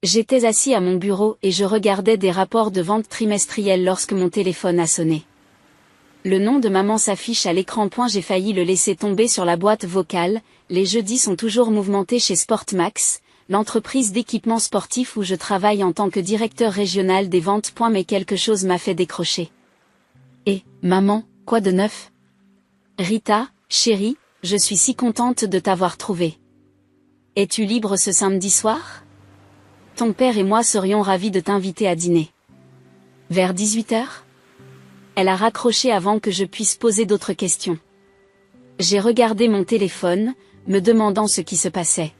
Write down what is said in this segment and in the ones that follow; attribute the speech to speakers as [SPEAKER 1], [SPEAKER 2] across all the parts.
[SPEAKER 1] J'étais assis à mon bureau et je regardais des rapports de vente trimestriels lorsque mon téléphone a sonné. Le nom de maman s'affiche à l'écran. J'ai failli le laisser tomber sur la boîte vocale. Les jeudis sont toujours mouvementés chez Sportmax, l'entreprise d'équipement sportif où je travaille en tant que directeur régional des ventes. Mais quelque chose m'a fait décrocher. Et, maman, quoi de neuf? Rita, chérie, je suis si contente de t'avoir trouvé. Es-tu libre ce samedi soir? Ton père et moi serions ravis de t'inviter à dîner. Vers 18h? Elle a raccroché avant que je puisse poser d'autres questions. J'ai regardé mon téléphone, me demandant ce qui se passait.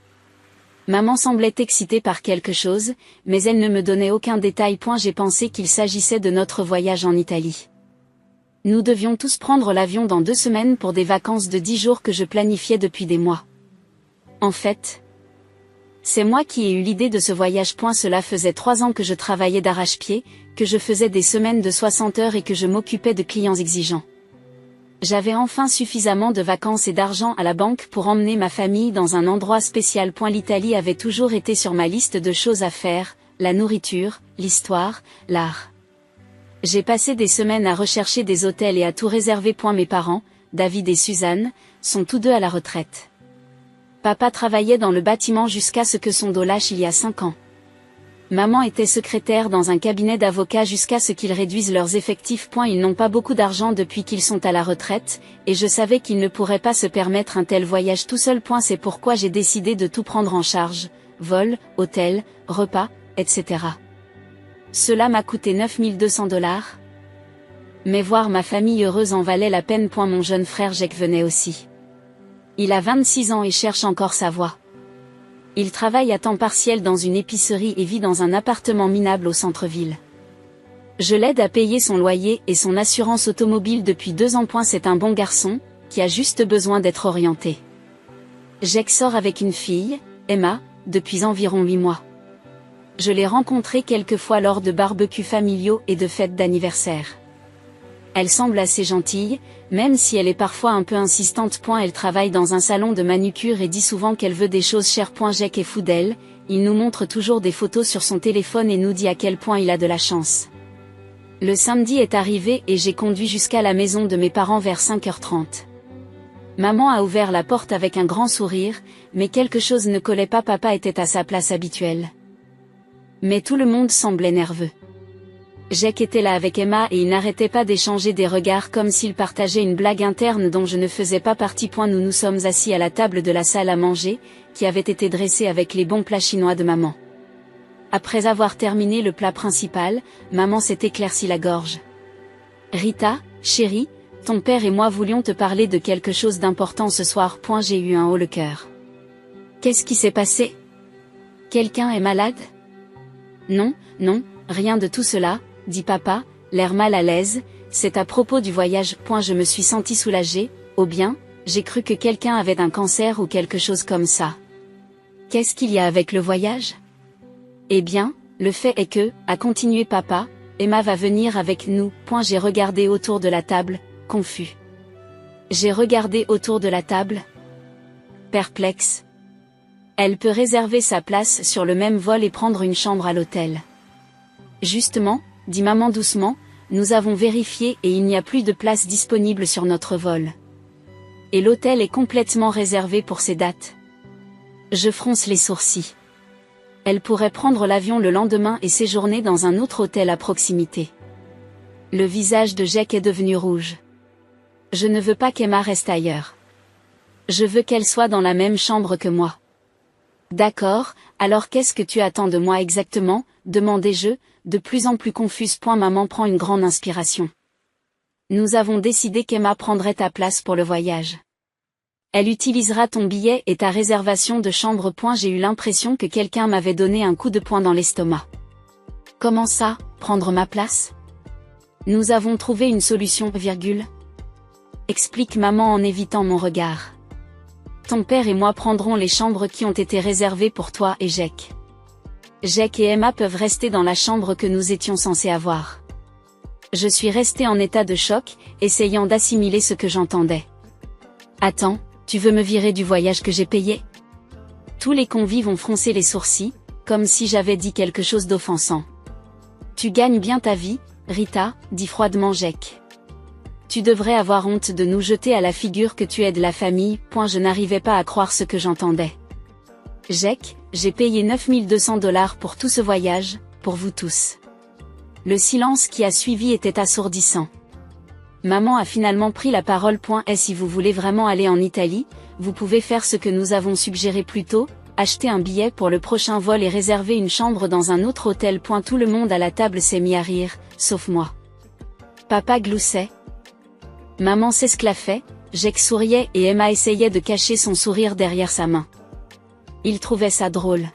[SPEAKER 1] Maman semblait excitée par quelque chose, mais elle ne me donnait aucun détail. J'ai pensé qu'il s'agissait de notre voyage en Italie. Nous devions tous prendre l'avion dans 2 semaines pour des vacances de 10 jours que je planifiais depuis des mois. En fait, c'est moi qui ai eu l'idée de ce voyage. Cela faisait 3 ans que je travaillais d'arrache-pied, que je faisais des semaines de 60 heures et que je m'occupais de clients exigeants. J'avais enfin suffisamment de vacances et d'argent à la banque pour emmener ma famille dans un endroit spécial. L'Italie avait toujours été sur ma liste de choses à faire, la nourriture, l'histoire, l'art. J'ai passé des semaines à rechercher des hôtels et à tout réserver. Mes parents, David et Suzanne, sont tous deux à la retraite. Papa travaillait dans le bâtiment jusqu'à ce que son dos lâche il y a 5 ans. Maman était secrétaire dans un cabinet d'avocats jusqu'à ce qu'ils réduisent leurs effectifs. Ils n'ont pas beaucoup d'argent depuis qu'ils sont à la retraite, et je savais qu'ils ne pourraient pas se permettre un tel voyage tout seul. C'est pourquoi j'ai décidé de tout prendre en charge, vol, hôtel, repas, etc. Cela m'a coûté $9200. Mais voir ma famille heureuse en valait la peine. Mon jeune frère Jake venait aussi. Il a 26 ans et cherche encore sa voie. Il travaille à temps partiel dans une épicerie et vit dans un appartement minable au centre-ville. Je l'aide à payer son loyer et son assurance automobile depuis 2 ans. C'est un bon garçon, qui a juste besoin d'être orienté. Jake sort avec une fille, Emma, depuis environ 8 mois. Je l'ai rencontrée quelques fois lors de barbecues familiaux et de fêtes d'anniversaire. Elle semble assez gentille, même si elle est parfois un peu insistante. Elle travaille dans un salon de manucure et dit souvent qu'elle veut des choses chères. Jake est fou d'elle, il nous montre toujours des photos sur son téléphone et nous dit à quel point il a de la chance. Le samedi est arrivé et j'ai conduit jusqu'à la maison de mes parents vers 5h30. Maman a ouvert la porte avec un grand sourire, mais quelque chose ne collait pas. Papa était à sa place habituelle. Mais tout le monde semblait nerveux. Jake était là avec Emma et il n'arrêtait pas d'échanger des regards comme s'ils partageaient une blague interne dont je ne faisais pas partie. Nous nous sommes assis à la table de la salle à manger, qui avait été dressée avec les bons plats chinois de maman. Après avoir terminé le plat principal, maman s'est éclairci la gorge. Rita, chérie, ton père et moi voulions te parler de quelque chose d'important ce soir. J'ai eu un haut le cœur. Qu'est-ce qui s'est passé? Quelqu'un est malade? Non, non, rien de tout cela, dit papa, l'air mal à l'aise, c'est à propos du voyage. Je me suis sentie soulagée, oh bien, j'ai cru que quelqu'un avait un cancer ou quelque chose comme ça. Qu'est-ce qu'il y a avec le voyage? Eh bien, le fait est que, a continué papa, Emma va venir avec nous. J'ai regardé autour de la table, confus. J'ai regardé autour de la table, perplexe. Elle peut réserver sa place sur le même vol et prendre une chambre à l'hôtel. Justement, dit maman doucement, nous avons vérifié et il n'y a plus de place disponible sur notre vol. Et l'hôtel est complètement réservé pour ces dates. Je fronce les sourcils. Elle pourrait prendre l'avion le lendemain et séjourner dans un autre hôtel à proximité. Le visage de Jake est devenu rouge. Je ne veux pas qu'Emma reste ailleurs. Je veux qu'elle soit dans la même chambre que moi. D'accord, alors qu'est-ce que tu attends de moi exactement, demandai-je, de plus en plus confuse. Maman prend une grande inspiration. Nous avons décidé qu'Emma prendrait ta place pour le voyage. Elle utilisera ton billet et ta réservation de chambre. J'ai eu l'impression que quelqu'un m'avait donné un coup de poing dans l'estomac. Comment ça, prendre ma place? Nous avons trouvé une solution, explique maman en évitant mon regard. Ton père et moi prendrons les chambres qui ont été réservées pour toi et Jake. Jake et Emma peuvent rester dans la chambre que nous étions censés avoir. Je suis restée en état de choc, essayant d'assimiler ce que j'entendais. Attends, tu veux me virer du voyage que j'ai payé? Tous les convives ont froncé les sourcils, comme si j'avais dit quelque chose d'offensant. Tu gagnes bien ta vie, Rita, dit froidement Jake. Tu devrais avoir honte de nous jeter à la figure que tu aides la famille. Je n'arrivais pas à croire ce que j'entendais. Jake, j'ai payé 9200 $ pour tout ce voyage, pour vous tous. Le silence qui a suivi était assourdissant. Maman a finalement pris la parole. Et si vous voulez vraiment aller en Italie, vous pouvez faire ce que nous avons suggéré plus tôt, acheter un billet pour le prochain vol et réserver une chambre dans un autre hôtel. Tout le monde à la table s'est mis à rire, sauf moi. Papa gloussait. Maman s'esclaffait, Jake souriait et Emma essayait de cacher son sourire derrière sa main. Il trouvait ça drôle.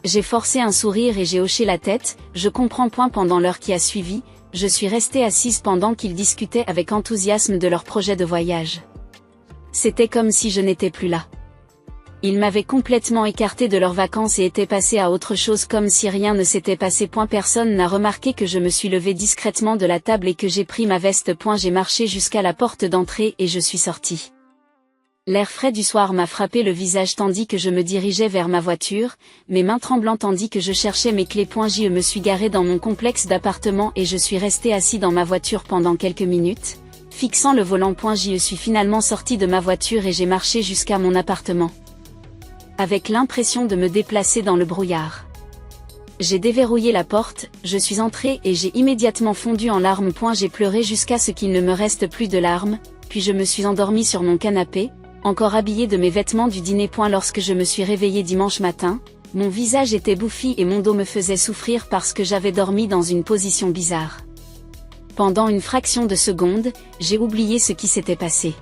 [SPEAKER 1] J'ai forcé un sourire et j'ai hoché la tête. Je comprends. Pendant l'heure qui a suivi, je suis restée assise pendant qu'ils discutaient avec enthousiasme de leur projet de voyage. C'était comme si je n'étais plus là. Ils m'avaient complètement écartée de leurs vacances et étaient passés à autre chose comme si rien ne s'était passé. Personne n'a remarqué que je me suis levée discrètement de la table et que j'ai pris ma veste. J'ai marché jusqu'à la porte d'entrée et je suis sortie. L'air frais du soir m'a frappé le visage tandis que je me dirigeais vers ma voiture, mes mains tremblantes tandis que je cherchais mes clés. Je me suis garée dans mon complexe d'appartement et je suis restée assis dans ma voiture pendant quelques minutes, fixant le volant. Je suis finalement sortie de ma voiture et j'ai marché jusqu'à mon appartement, avec l'impression de me déplacer dans le brouillard. J'ai déverrouillé la porte, je suis entrée et j'ai immédiatement fondu en larmes. J'ai pleuré jusqu'à ce qu'il ne me reste plus de larmes, puis je me suis endormie sur mon canapé, encore habillée de mes vêtements du dîner. Lorsque je me suis réveillée dimanche matin, mon visage était bouffi et mon dos me faisait souffrir parce que j'avais dormi dans une position bizarre. Pendant une fraction de seconde, j'ai oublié ce qui s'était passé.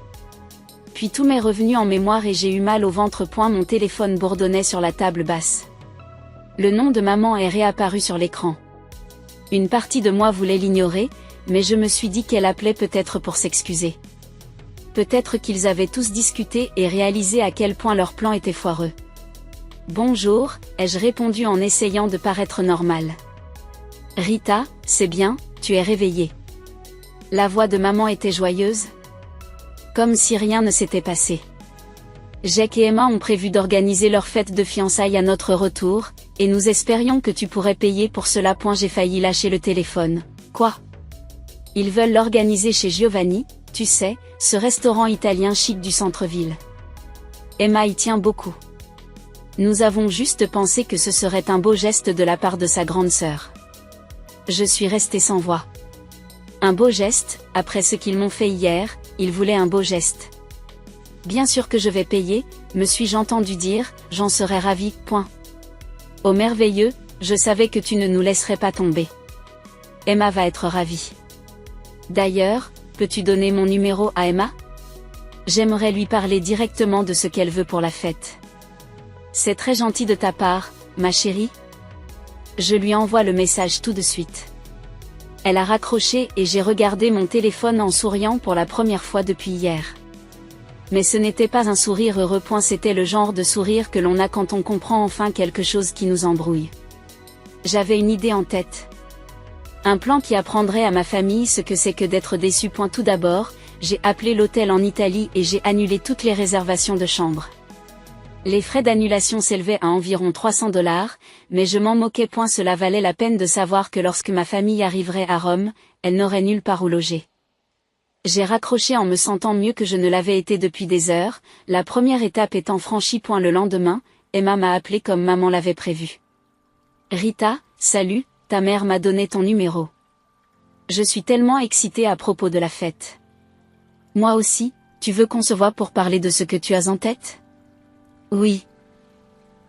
[SPEAKER 1] Puis tout m'est revenu en mémoire et j'ai eu mal au ventre. Mon téléphone bourdonnait sur la table basse. Le nom de maman est réapparu sur l'écran. Une partie de moi voulait l'ignorer, mais je me suis dit qu'elle appelait peut-être pour s'excuser. Peut-être qu'ils avaient tous discuté et réalisé à quel point leur plan était foireux. Bonjour, ai-je répondu en essayant de paraître normal. Rita, c'est bien, tu es réveillée. La voix de maman était joyeuse. Comme si rien ne s'était passé. Jake et Emma ont prévu d'organiser leur fête de fiançailles à notre retour, et nous espérions que tu pourrais payer pour cela. J'ai failli lâcher le téléphone. Quoi? Ils veulent l'organiser chez Giovanni, tu sais, ce restaurant italien chic du centre-ville. Emma y tient beaucoup. Nous avons juste pensé que ce serait un beau geste de la part de sa grande sœur. Je suis restée sans voix. Un beau geste, après ce qu'ils m'ont fait hier, ils voulaient un beau geste. Bien sûr que je vais payer, me suis-je entendu dire, j'en serais ravie. Oh merveilleux, je savais que tu ne nous laisserais pas tomber. Emma va être ravie. D'ailleurs, peux-tu donner mon numéro à Emma? J'aimerais lui parler directement de ce qu'elle veut pour la fête. C'est très gentil de ta part, ma chérie. Je lui envoie le message tout de suite. Elle a raccroché et j'ai regardé mon téléphone en souriant pour la première fois depuis hier. Mais ce n'était pas un sourire heureux. C'était le genre de sourire que l'on a quand on comprend enfin quelque chose qui nous embrouille. J'avais une idée en tête. Un plan qui apprendrait à ma famille ce que c'est que d'être déçu. Tout d'abord, j'ai appelé l'hôtel en Italie et j'ai annulé toutes les réservations de chambres. Les frais d'annulation s'élevaient à environ 300 $, mais je m'en moquais. Cela valait la peine de savoir que lorsque ma famille arriverait à Rome, elle n'aurait nulle part où loger. J'ai raccroché en me sentant mieux que je ne l'avais été depuis des heures, la première étape étant franchie. Le lendemain, Emma m'a appelé comme maman l'avait prévu. Rita, salut, ta mère m'a donné ton numéro. Je suis tellement excitée à propos de la fête. Moi aussi, tu veux qu'on se voie pour parler de ce que tu as en tête? Oui.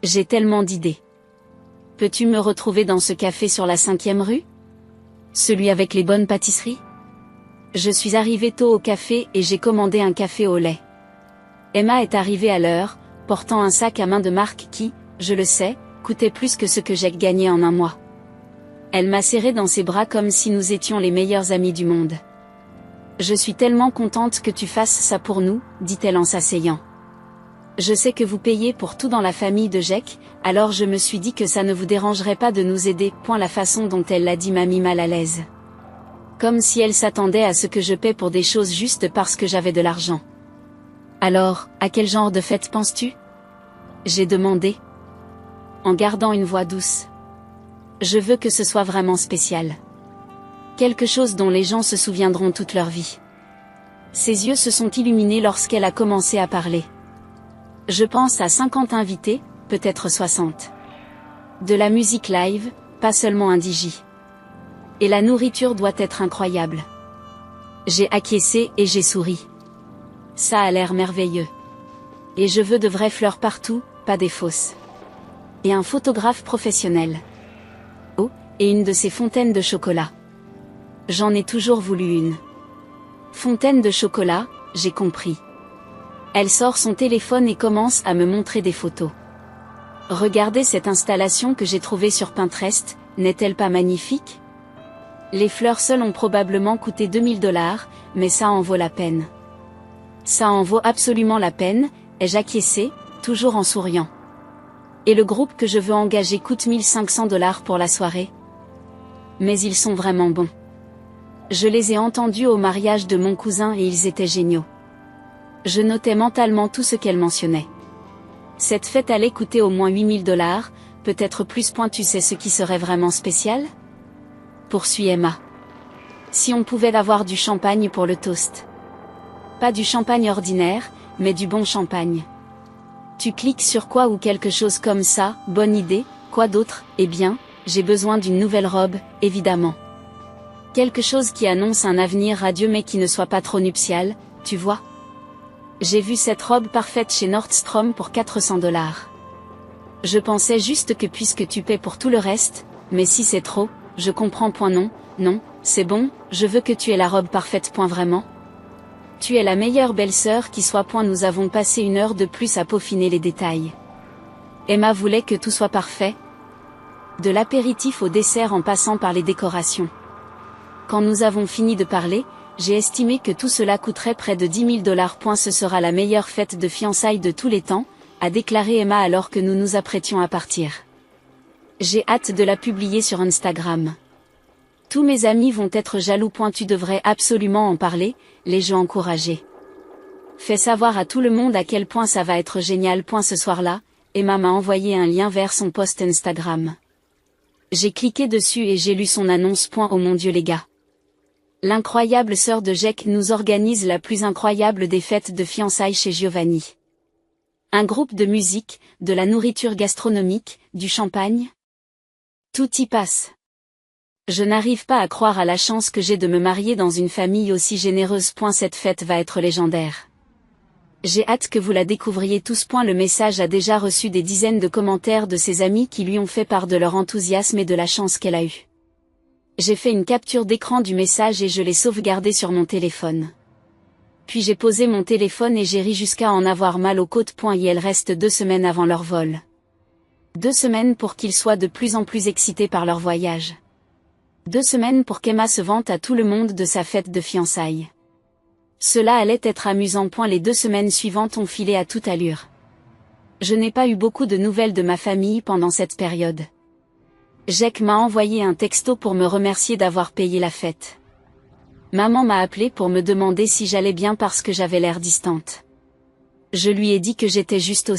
[SPEAKER 1] J'ai tellement d'idées. Peux-tu me retrouver dans ce café sur la 5e rue? Celui avec les bonnes pâtisseries? Je suis arrivée tôt au café et j'ai commandé un café au lait. Emma est arrivée à l'heure, portant un sac à main de marque qui, je le sais, coûtait plus que ce que j'ai gagné en un mois. Elle m'a serré dans ses bras comme si nous étions les meilleurs amis du monde. Je suis tellement contente que tu fasses ça pour nous, dit-elle en s'asseyant. Je sais que vous payez pour tout dans la famille de Jake, alors je me suis dit que ça ne vous dérangerait pas de nous aider. La façon dont elle l'a dit m'a mis mal à l'aise. Comme si elle s'attendait à ce que je paie pour des choses juste parce que j'avais de l'argent. Alors, à quel genre de fête penses-tu? J'ai demandé. en gardant une voix douce. Je veux que ce soit vraiment spécial. Quelque chose dont les gens se souviendront toute leur vie. Ses yeux se sont illuminés lorsqu'elle a commencé à parler. Je pense à 50 invités, peut-être 60. De la musique live, pas seulement un DJ. Et la nourriture doit être incroyable. J'ai acquiescé et j'ai souri. Ça a l'air merveilleux. Et je veux de vraies fleurs partout, pas des fausses. Et un photographe professionnel. Oh, et une de ces fontaines de chocolat. J'en ai toujours voulu une. Fontaine de chocolat, j'ai compris. Elle sort son téléphone et commence à me montrer des photos. Regardez cette installation que j'ai trouvée sur Pinterest, n'est-elle pas magnifique? Les fleurs seules ont probablement coûté 2000 $, mais ça en vaut la peine. Ça en vaut absolument la peine, ai-je acquiescé, toujours en souriant. Et le groupe que je veux engager coûte 1500 $ pour la soirée. Mais ils sont vraiment bons. Je les ai entendus au mariage de mon cousin et ils étaient géniaux. Je notais mentalement tout ce qu'elle mentionnait. Cette fête allait coûter au moins 8000 $, peut-être plus. Tu sais ce qui serait vraiment spécial? Poursuit Emma. Si on pouvait avoir du champagne pour le toast. Pas du champagne ordinaire, mais du bon champagne. Tu cliques sur quoi ou quelque chose comme ça, bonne idée, quoi d'autre? Eh bien, j'ai besoin d'une nouvelle robe, évidemment. Quelque chose qui annonce un avenir radieux mais qui ne soit pas trop nuptial, tu vois. J'ai vu cette robe parfaite chez Nordstrom pour 400 $. Je pensais juste que puisque tu paies pour tout le reste, mais si c'est trop, je comprends. Non, c'est bon, je veux que tu aies la robe parfaite. Vraiment. Tu es la meilleure belle-sœur qui soit. Nous avons passé 1 heure de plus à peaufiner les détails. Emma voulait que tout soit parfait. De l'apéritif au dessert en passant par les décorations. Quand nous avons fini de parler, j'ai estimé que tout cela coûterait près de 10 000 $. Ce sera la meilleure fête de fiançailles de tous les temps, a déclaré Emma alors que nous nous apprêtions à partir. J'ai hâte de la publier sur Instagram. Tous mes amis vont être jaloux. Tu devrais absolument en parler, les gens encouragés. Fais savoir à tout le monde à quel point ça va être génial. Ce soir-là, Emma m'a envoyé un lien vers son post Instagram. J'ai cliqué dessus et j'ai lu son annonce. Oh mon Dieu les gars. L'incroyable sœur de Jack nous organise la plus incroyable des fêtes de fiançailles chez Giovanni. Un groupe de musique, de la nourriture gastronomique, du champagne. Tout y passe. Je n'arrive pas à croire à la chance que j'ai de me marier dans une famille aussi généreuse. Cette fête va être légendaire. J'ai hâte que vous la découvriez tous. Le message a déjà reçu des dizaines de commentaires de ses amis qui lui ont fait part de leur enthousiasme et de la chance qu'elle a eue. J'ai fait une capture d'écran du message et je l'ai sauvegardé sur mon téléphone. Puis j'ai posé mon téléphone et j'ai ri jusqu'à en avoir mal aux côtes. Et elle reste 2 semaines avant leur vol. 2 semaines pour qu'ils soient de plus en plus excités par leur voyage. 2 semaines pour qu'Emma se vante à tout le monde de sa fête de fiançailles. Cela allait être amusant. Les 2 semaines suivantes ont filé à toute allure. Je n'ai pas eu beaucoup de nouvelles de ma famille pendant cette période. Jack m'a envoyé un texto pour me remercier d'avoir payé la fête. Maman m'a appelé pour me demander si j'allais bien parce que j'avais l'air distante. Je lui ai dit que j'étais juste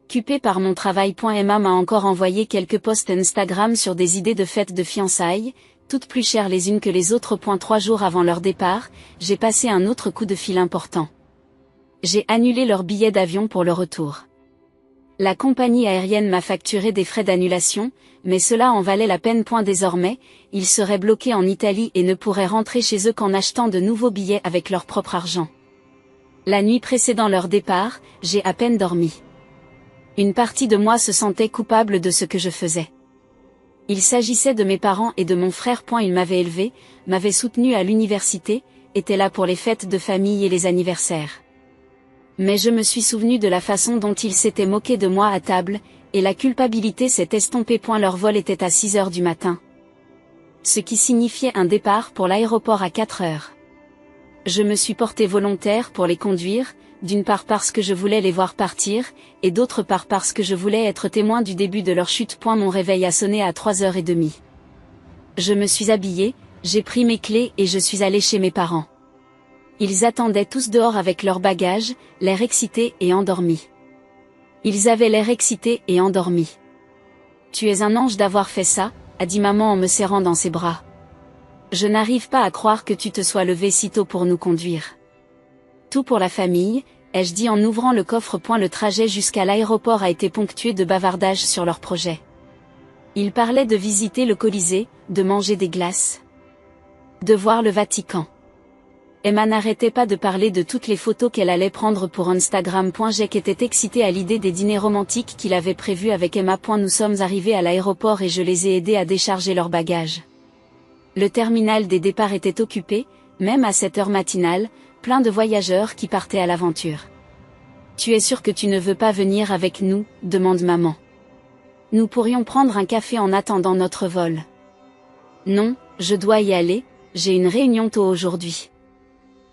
[SPEAKER 1] occupée par mon travail. Emma m'a encore envoyé quelques posts Instagram sur des idées de fêtes de fiançailles, toutes plus chères les unes que les autres. 3 jours avant leur départ, j'ai passé un autre coup de fil important. J'ai annulé leur billet d'avion pour le retour. La compagnie aérienne m'a facturé des frais d'annulation, mais cela en valait la peine. Désormais, ils seraient bloqués en Italie et ne pourraient rentrer chez eux qu'en achetant de nouveaux billets avec leur propre argent. La nuit précédant leur départ, j'ai à peine dormi. Une partie de moi se sentait coupable de ce que je faisais. Il s'agissait de mes parents et de mon frère. Ils m'avaient élevé, m'avaient soutenu à l'université, étaient là pour les fêtes de famille et les anniversaires. Mais je me suis souvenu de la façon dont ils s'étaient moqués de moi à table, et la culpabilité s'est estompée. Leur vol était à 6 heures du matin. Ce qui signifiait un départ pour l'aéroport à 4 heures. Je me suis porté volontaire pour les conduire, d'une part parce que je voulais les voir partir, et d'autre part parce que je voulais être témoin du début de leur chute. Mon réveil a sonné à 3h30. Je me suis habillée, j'ai pris mes clés et je suis allée chez mes parents. Ils attendaient tous dehors avec leurs bagages, l'air excités et endormis. Ils avaient l'air excités et endormis. Tu es un ange d'avoir fait ça, a dit maman en me serrant dans ses bras. Je n'arrive pas à croire que tu te sois levé si tôt pour nous conduire. Tout pour la famille, ai-je dit en ouvrant le coffre. Le trajet jusqu'à l'aéroport a été ponctué de bavardages sur leur projet. Ils parlaient de visiter le Colisée, de manger des glaces, de voir le Vatican. Emma n'arrêtait pas de parler de toutes les photos qu'elle allait prendre pour Instagram. Jack était excité à l'idée des dîners romantiques qu'il avait prévus avec Emma. Nous sommes arrivés à l'aéroport et je les ai aidés à décharger leurs bagages. Le terminal des départs était occupé, même à cette heure matinale, plein de voyageurs qui partaient à l'aventure. Tu es sûr que tu ne veux pas venir avec nous, demande maman. Nous pourrions prendre un café en attendant notre vol. Non, je dois y aller, j'ai une réunion tôt aujourd'hui.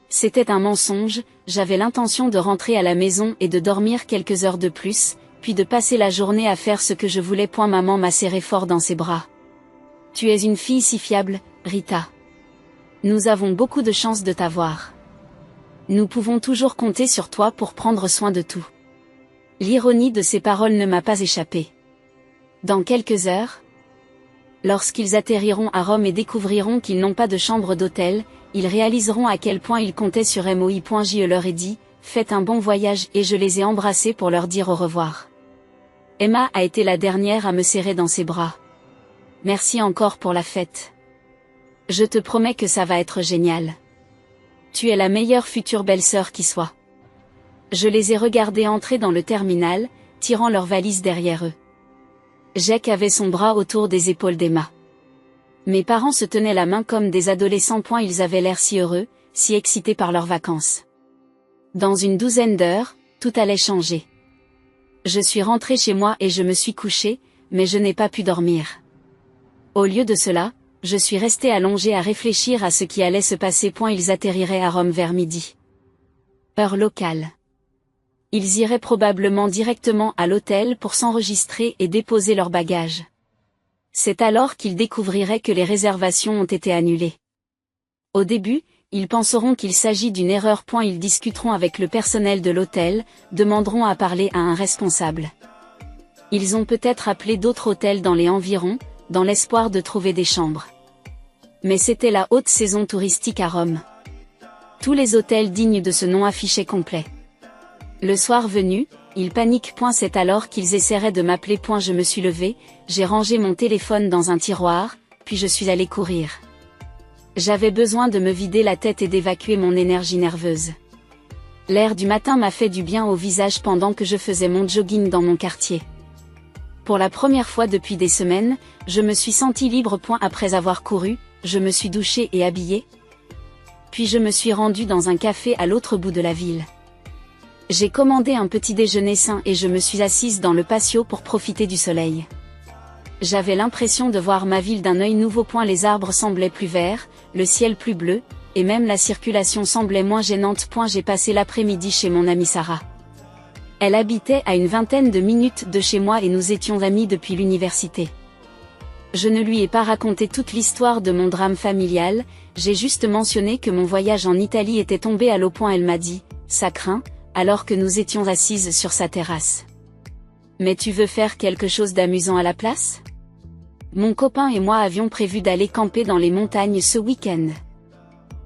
[SPEAKER 1] C'était un mensonge, j'avais l'intention de rentrer à la maison et de dormir quelques heures de plus, puis de passer la journée à faire ce que je voulais. Maman m'a serré fort dans ses bras. Tu es une fille si fiable, Rita. Nous avons beaucoup de chance de t'avoir. Nous pouvons toujours compter sur toi pour prendre soin de tout. L'ironie de ces paroles ne m'a pas échappé. Dans quelques heures, lorsqu'ils atterriront à Rome et découvriront qu'ils n'ont pas de chambre d'hôtel, ils réaliseront à quel point ils comptaient sur moi. Je leur ai dit, faites un bon voyage et je les ai embrassés pour leur dire au revoir. Emma a été la dernière à me serrer dans ses bras. Merci encore pour la fête. Je te promets que ça va être génial. Tu es la meilleure future belle-sœur qui soit. Je les ai regardés entrer dans le terminal, tirant leurs valises derrière eux. Jack avait son bras autour des épaules d'Emma. Mes parents se tenaient la main comme des adolescents. Ils avaient l'air si heureux, si excités par leurs vacances. Dans une douzaine d'heures, tout allait changer. Je suis rentrée chez moi et je me suis couchée, mais je n'ai pas pu dormir. Au lieu de cela, je suis restée allongée à réfléchir à ce qui allait se passer. Ils atterriraient à Rome vers midi. Heure locale. Ils iraient probablement directement à l'hôtel pour s'enregistrer et déposer leurs bagages. C'est alors qu'ils découvriraient que les réservations ont été annulées. Au début, ils penseront qu'il s'agit d'une erreur. Ils discuteront avec le personnel de l'hôtel, demanderont à parler à un responsable. Ils ont peut-être appelé d'autres hôtels dans les environs, dans l'espoir de trouver des chambres. Mais c'était la haute saison touristique à Rome. Tous les hôtels dignes de ce nom affichaient complet. Le soir venu, ils paniquent. C'est alors qu'ils essaieraient de m'appeler. Je me suis levée, j'ai rangé mon téléphone dans un tiroir, puis je suis allée courir. J'avais besoin de me vider la tête et d'évacuer mon énergie nerveuse. L'air du matin m'a fait du bien au visage pendant que je faisais mon jogging dans mon quartier. Pour la première fois depuis des semaines, je me suis sentie libre. Après avoir couru, je me suis douchée et habillée. Puis je me suis rendue dans un café à l'autre bout de la ville. J'ai commandé un petit déjeuner sain et je me suis assise dans le patio pour profiter du soleil. J'avais l'impression de voir ma ville d'un œil nouveau. Les arbres semblaient plus verts, le ciel plus bleu, et même la circulation semblait moins gênante. J'ai passé l'après-midi chez mon amie Sarah. Elle habitait à une vingtaine de minutes de chez moi et nous étions amies depuis l'université. Je ne lui ai pas raconté toute l'histoire de mon drame familial, j'ai juste mentionné que mon voyage en Italie était tombé à l'eau. Elle m'a dit, ça craint, alors que nous étions assises sur sa terrasse. Mais tu veux faire quelque chose d'amusant à la place ? Mon copain et moi avions prévu d'aller camper dans les montagnes ce week-end.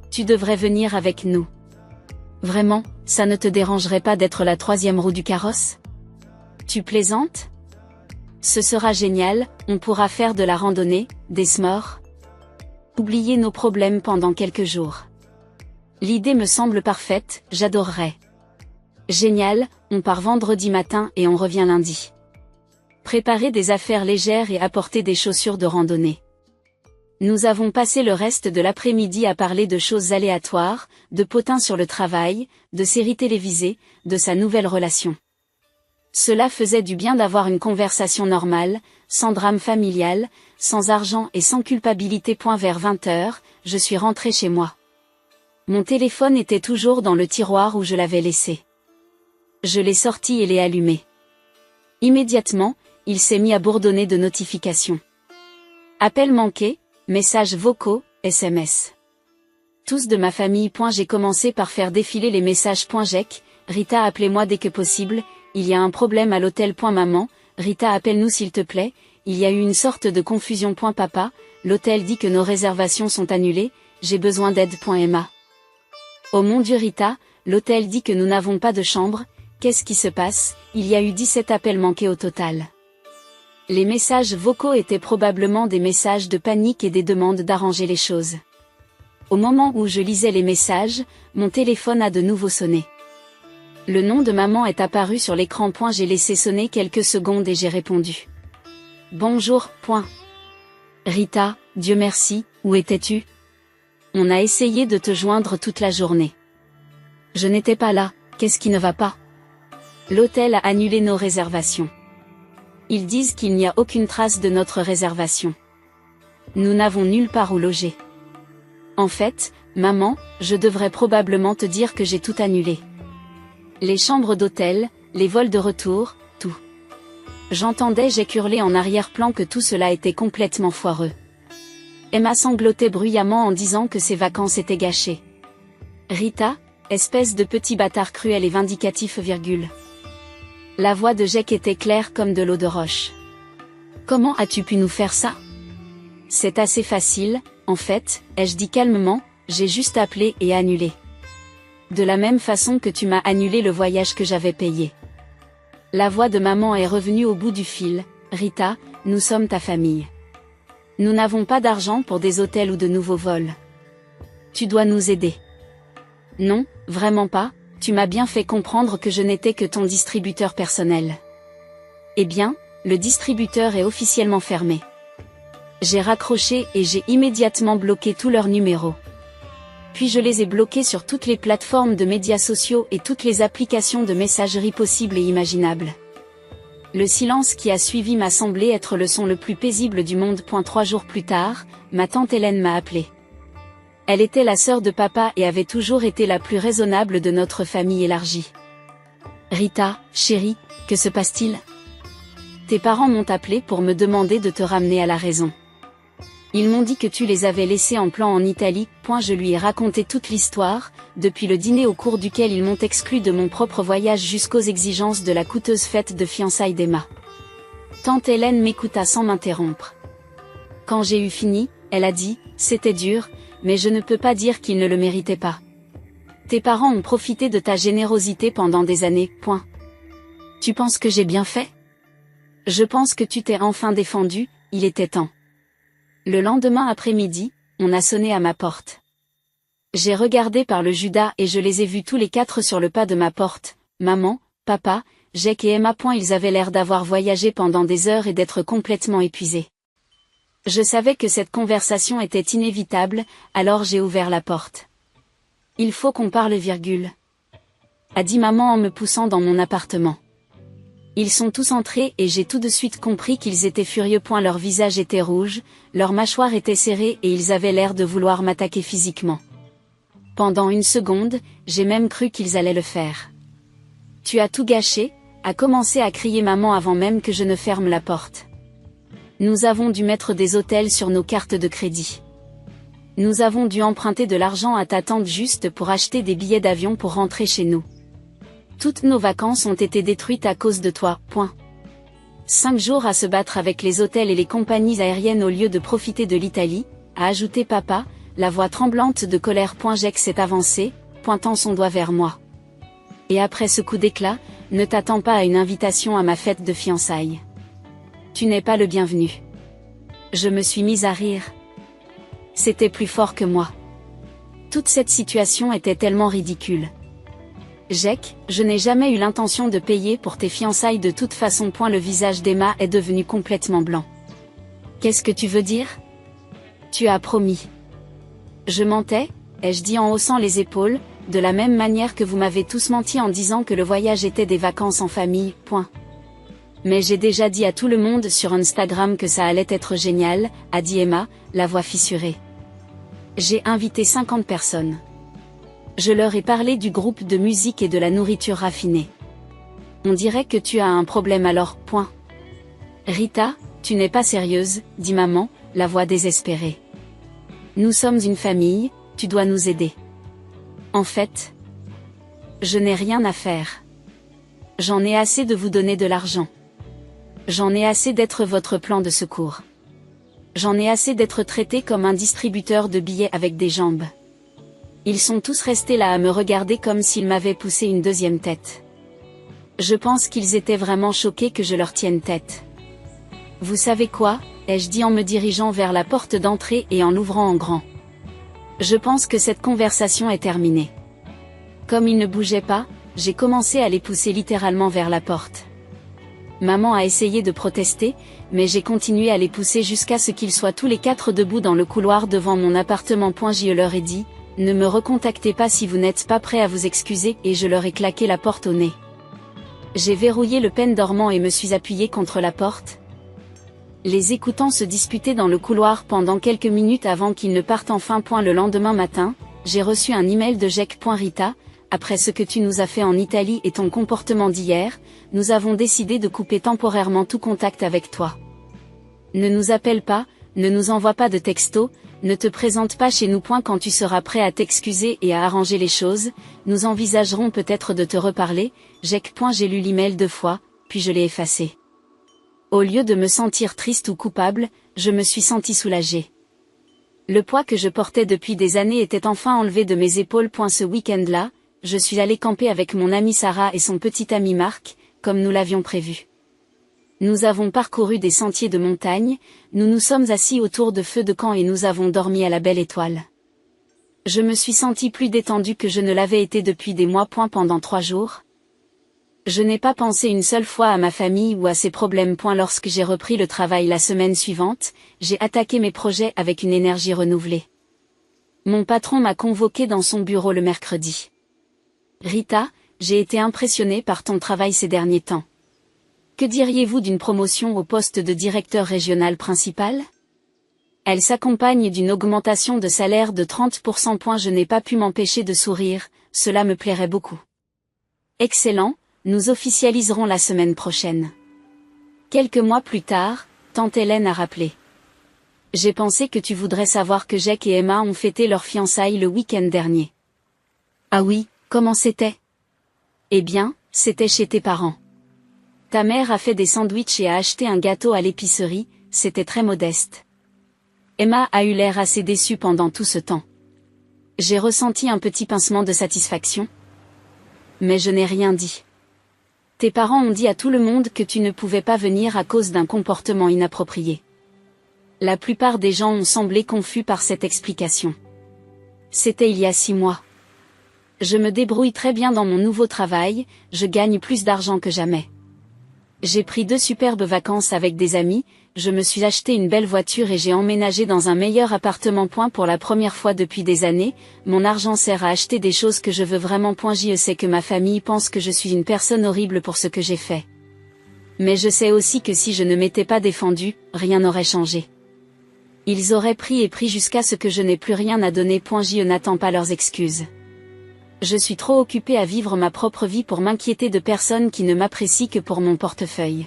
[SPEAKER 1] Tu devrais venir avec nous. Vraiment, ça ne te dérangerait pas d'être la troisième roue du carrosse ? Tu plaisantes ? Ce sera génial, on pourra faire de la randonnée, des s'mores. Oublier nos problèmes pendant quelques jours. L'idée me semble parfaite, j'adorerais. Génial, on part vendredi matin et on revient lundi. Préparer des affaires légères et apporter des chaussures de randonnée. Nous avons passé le reste de l'après-midi à parler de choses aléatoires, de potins sur le travail, de séries télévisées, de sa nouvelle relation. Cela faisait du bien d'avoir une conversation normale, sans drame familial, sans argent et sans culpabilité. Vers 20h, je suis rentrée chez moi. Mon téléphone était toujours dans le tiroir où je l'avais laissé. Je l'ai sorti et l'ai allumé. Immédiatement, il s'est mis à bourdonner de notifications. Appels manqués, messages vocaux, SMS. Tous de ma famille. J'ai commencé par faire défiler les messages. Jack, Rita appelez-moi dès que possible, il y a un problème à l'hôtel. Maman, Rita appelle-nous s'il te plaît, il y a eu une sorte de confusion. Papa, l'hôtel dit que nos réservations sont annulées, j'ai besoin d'aide. Emma. Oh mon Dieu Rita, l'hôtel dit que nous n'avons pas de chambre, qu'est-ce qui se passe? Il y a eu 17 appels manqués au total. Les messages vocaux étaient probablement des messages de panique et des demandes d'arranger les choses. Au moment où je lisais les messages, mon téléphone a de nouveau sonné. Le nom de maman est apparu sur l'écran. J'ai laissé sonner quelques secondes et j'ai répondu. Bonjour. Rita, Dieu merci, où étais-tu? On a essayé de te joindre toute la journée. Je n'étais pas là, qu'est-ce qui ne va pas? L'hôtel a annulé nos réservations. Ils disent qu'il n'y a aucune trace de notre réservation. Nous n'avons nulle part où loger. En fait, maman, je devrais probablement te dire que j'ai tout annulé. Les chambres d'hôtel, les vols de retour, tout. J'entendais Jack hurler en arrière-plan que tout cela était complètement foireux. Emma sanglotait bruyamment en disant que ses vacances étaient gâchées. Rita, espèce de petit bâtard cruel et vindicatif. La voix de Jack était claire comme de l'eau de roche. Comment as-tu pu nous faire ça? C'est assez facile, en fait, ai-je dit calmement, j'ai juste appelé et annulé. De la même façon que tu m'as annulé le voyage que j'avais payé. La voix de maman est revenue au bout du fil. Rita, nous sommes ta famille. Nous n'avons pas d'argent pour des hôtels ou de nouveaux vols. Tu dois nous aider. Non, vraiment pas, tu m'as bien fait comprendre que je n'étais que ton distributeur personnel. Eh bien, le distributeur est officiellement fermé. J'ai raccroché et j'ai immédiatement bloqué tous leurs numéros. Puis je les ai bloqués sur toutes les plateformes de médias sociaux et toutes les applications de messagerie possibles et imaginables. Le silence qui a suivi m'a semblé être le son le plus paisible du monde. 3 jours plus tard, ma tante Hélène m'a appelé. Elle était la sœur de papa et avait toujours été la plus raisonnable de notre famille élargie. Rita, chérie, que se passe-t-il? Tes parents m'ont appelé pour me demander de te ramener à la raison. Ils m'ont dit que tu les avais laissés en plan en Italie. Je lui ai raconté toute l'histoire, depuis le dîner au cours duquel ils m'ont exclu de mon propre voyage jusqu'aux exigences de la coûteuse fête de fiançailles d'Emma. Tante Hélène m'écouta sans m'interrompre. Quand j'ai eu fini, elle a dit, c'était dur, mais je ne peux pas dire qu'ils ne le méritaient pas. Tes parents ont profité de ta générosité pendant des années. Tu penses que j'ai bien fait? Je pense que tu t'es enfin défendu, il était temps. Le lendemain après-midi, on a sonné à ma porte. J'ai regardé par le Judas et je les ai vus tous les 4 sur le pas de ma porte. Maman, papa, Jack et Emma. Ils avaient l'air d'avoir voyagé pendant des heures et d'être complètement épuisés. Je savais que cette conversation était inévitable, alors j'ai ouvert la porte. Il faut qu'on parle, a dit maman en me poussant dans mon appartement. Ils sont tous entrés et j'ai tout de suite compris qu'ils étaient furieux. Leur visage était rouge, leurs mâchoires étaient serrées et ils avaient l'air de vouloir m'attaquer physiquement. Pendant une seconde, j'ai même cru qu'ils allaient le faire. Tu as tout gâché, a commencé à crier maman avant même que je ne ferme la porte. Nous avons dû mettre des hôtels sur nos cartes de crédit. Nous avons dû emprunter de l'argent à ta tante juste pour acheter des billets d'avion pour rentrer chez nous. Toutes nos vacances ont été détruites à cause de toi. 5 jours à se battre avec les hôtels et les compagnies aériennes au lieu de profiter de l'Italie, a ajouté papa, la voix tremblante de colère. Jack s'est avancé, pointant son doigt vers moi. Et après ce coup d'éclat, ne t'attends pas à une invitation à ma fête de fiançailles. Tu n'es pas le bienvenu. Je me suis mise à rire. C'était plus fort que moi. Toute cette situation était tellement ridicule. Jack, je n'ai jamais eu l'intention de payer pour tes fiançailles de toute façon. Le visage d'Emma est devenu complètement blanc. Qu'est-ce que tu veux dire? Tu as promis. Je mentais, ai-je dit en haussant les épaules, de la même manière que vous m'avez tous menti en disant que le voyage était des vacances en famille. Mais j'ai déjà dit à tout le monde sur Instagram que ça allait être génial, a dit Emma, la voix fissurée. J'ai invité 50 personnes. Je leur ai parlé du groupe de musique et de la nourriture raffinée. On dirait que tu as un problème alors. Rita, tu n'es pas sérieuse, dit maman, la voix désespérée. Nous sommes une famille, tu dois nous aider. En fait, je n'ai rien à faire. J'en ai assez de vous donner de l'argent. J'en ai assez d'être votre plan de secours. J'en ai assez d'être traité comme un distributeur de billets avec des jambes. Ils sont tous restés là à me regarder comme s'ils m'avaient poussé une deuxième tête. Je pense qu'ils étaient vraiment choqués que je leur tienne tête. Vous savez quoi, ai-je dit en me dirigeant vers la porte d'entrée et en l'ouvrant en grand. Je pense que cette conversation est terminée. Comme ils ne bougeaient pas, j'ai commencé à les pousser littéralement vers la porte. Maman a essayé de protester, mais j'ai continué à les pousser jusqu'à ce qu'ils soient tous les quatre debout dans le couloir devant mon appartement. Je leur ai dit, ne me recontactez pas si vous n'êtes pas prêts à vous excuser, et je leur ai claqué la porte au nez. J'ai verrouillé le pen dormant et me suis appuyé contre la porte. Les écoutant se disputer dans le couloir pendant quelques minutes avant qu'ils ne partent enfin. Le lendemain matin, j'ai reçu un email de Jake.Rita, après ce que tu nous as fait en Italie et ton comportement d'hier, nous avons décidé de couper temporairement tout contact avec toi. Ne nous appelle pas, ne nous envoie pas de texto, ne te présente pas chez nous. Quand tu seras prêt à t'excuser et à arranger les choses, nous envisagerons peut-être de te reparler. Jake. J'ai lu l'email 2 fois, puis je l'ai effacé. Au lieu de me sentir triste ou coupable, je me suis sentie soulagée. Le poids que je portais depuis des années était enfin enlevé de mes épaules. Ce week-end-là, je suis allée camper avec mon amie Sarah et son petit ami Marc, comme nous l'avions prévu. Nous avons parcouru des sentiers de montagne, nous nous sommes assis autour de feux de camp et nous avons dormi à la belle étoile. Je me suis sentie plus détendue que je ne l'avais été depuis des mois. Pendant 3 jours. Je n'ai pas pensé une seule fois à ma famille ou à ses problèmes. Lorsque j'ai repris le travail la semaine suivante, j'ai attaqué mes projets avec une énergie renouvelée. Mon patron m'a convoqué dans son bureau le mercredi. Rita, j'ai été impressionnée par ton travail ces derniers temps. Que diriez-vous d'une promotion au poste de directeur régional principal? Elle s'accompagne d'une augmentation de salaire de 30%. Je n'ai pas pu m'empêcher de sourire, cela me plairait beaucoup. Excellent, nous officialiserons la semaine prochaine. Quelques mois plus tard, tante Hélène a rappelé. J'ai pensé que tu voudrais savoir que Jake et Emma ont fêté leur fiançailles le week-end dernier. Ah oui, comment c'était? Eh bien, c'était chez tes parents. Ta mère a fait des sandwichs et a acheté un gâteau à l'épicerie, c'était très modeste. Emma a eu l'air assez déçue pendant tout ce temps. J'ai ressenti un petit pincement de satisfaction. Mais je n'ai rien dit. Tes parents ont dit à tout le monde que tu ne pouvais pas venir à cause d'un comportement inapproprié. La plupart des gens ont semblé confus par cette explication. C'était il y a 6 mois. Je me débrouille très bien dans mon nouveau travail, je gagne plus d'argent que jamais. J'ai pris 2 superbes vacances avec des amis, je me suis acheté une belle voiture et j'ai emménagé dans un meilleur appartement. Pour la première fois depuis des années, mon argent sert à acheter des choses que je veux vraiment. Je sais que ma famille pense que je suis une personne horrible pour ce que j'ai fait. Mais je sais aussi que si je ne m'étais pas défendue, rien n'aurait changé. Ils auraient pris et pris jusqu'à ce que je n'ai plus rien à donner. Je n'attends pas leurs excuses. Je suis trop occupée à vivre ma propre vie pour m'inquiéter de personnes qui ne m'apprécient que pour mon portefeuille.